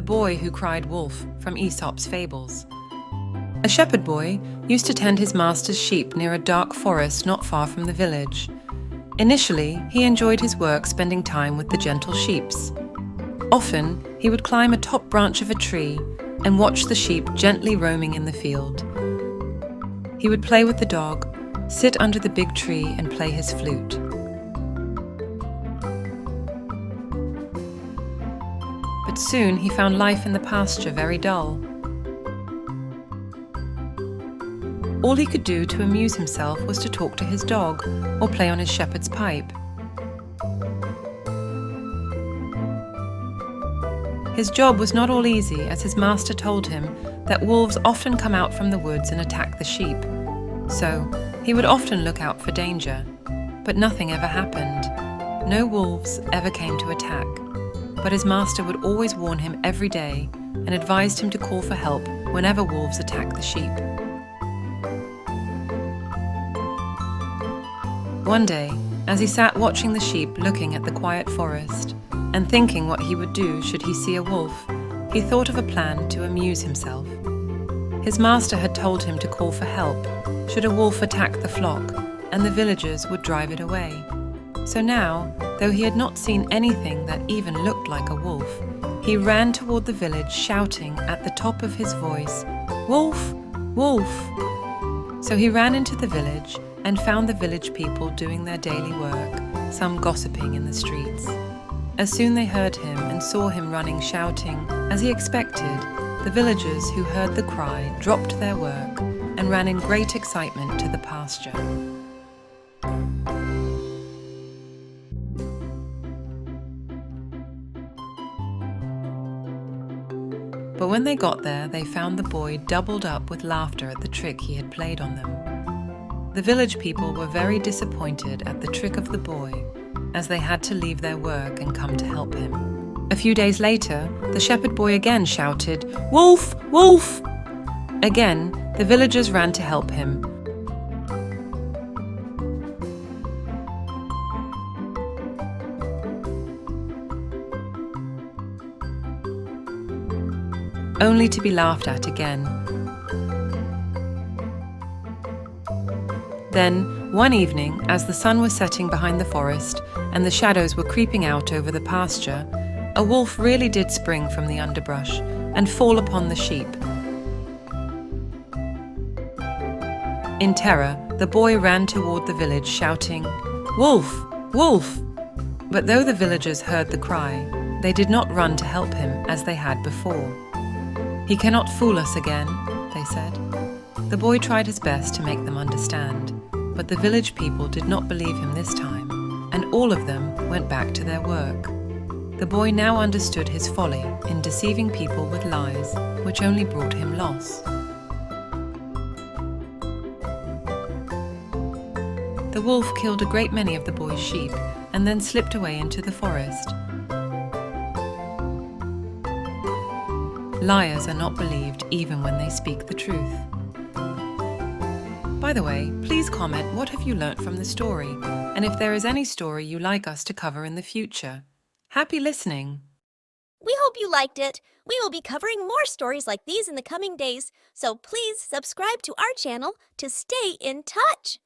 boy who cried wolf from Aesop's fables. A shepherd boy used to tend his master's sheep near a dark forest not far from the village. Initially, he enjoyed his work spending time with the gentle sheeps. Often, he would climb a top branch of a tree and watch the sheep gently roaming in the field. He would play with the dog, sit under the big tree and play his flute. But soon he found life in the pasture very dull. All he could do to amuse himself was to talk to his dog or play on his shepherd's pipe. His job was not all easy, as his master told him that wolves often come out from the woods and attack the sheep. So he would often look out for danger, but nothing ever happened. No wolves ever came to attack, but his master would always warn him every day and advised him to call for help whenever wolves attacked the sheep. One day, as he sat watching the sheep looking at the quiet forest and thinking what he would do should he see a wolf, he thought of a plan to amuse himself. His master had told him to call for help should a wolf attack the flock, and the villagers would drive it away. So now, though he had not seen anything that even looked like a wolf, he ran toward the village shouting at the top of his voice, "Wolf! Wolf!" So he ran into the village and found the village people doing their daily work, some gossiping in the streets. As soon they heard him and saw him running shouting, as he expected, the villagers who heard the cry dropped their work and ran in great excitement to the pasture. But when they got there, they found the boy doubled up with laughter at the trick he had played on them. The village people were very disappointed at the trick of the boy, as they had to leave their work and come to help him. A few days later, the shepherd boy again shouted, "Wolf! Wolf!" Again, the villagers ran to help him. Only to be laughed at again. Then, one evening, as the sun was setting behind the forest and the shadows were creeping out over the pasture, a wolf really did spring from the underbrush and fall upon the sheep. In terror, the boy ran toward the village shouting, "Wolf! Wolf!" But though the villagers heard the cry, they did not run to help him as they had before. "He cannot fool us again," they said. The boy tried his best to make them understand, but the village people did not believe him this time, and all of them went back to their work. The boy now understood his folly in deceiving people with lies, which only brought him loss. The wolf killed a great many of the boy's sheep and then slipped away into the forest. Liars are not believed even when they speak the truth. By the way, please comment what have you learnt from the story, and if there is any story you like us to cover in the future. Happy listening! We hope you liked it. We will be covering more stories like these in the coming days, so please subscribe to our channel to stay in touch.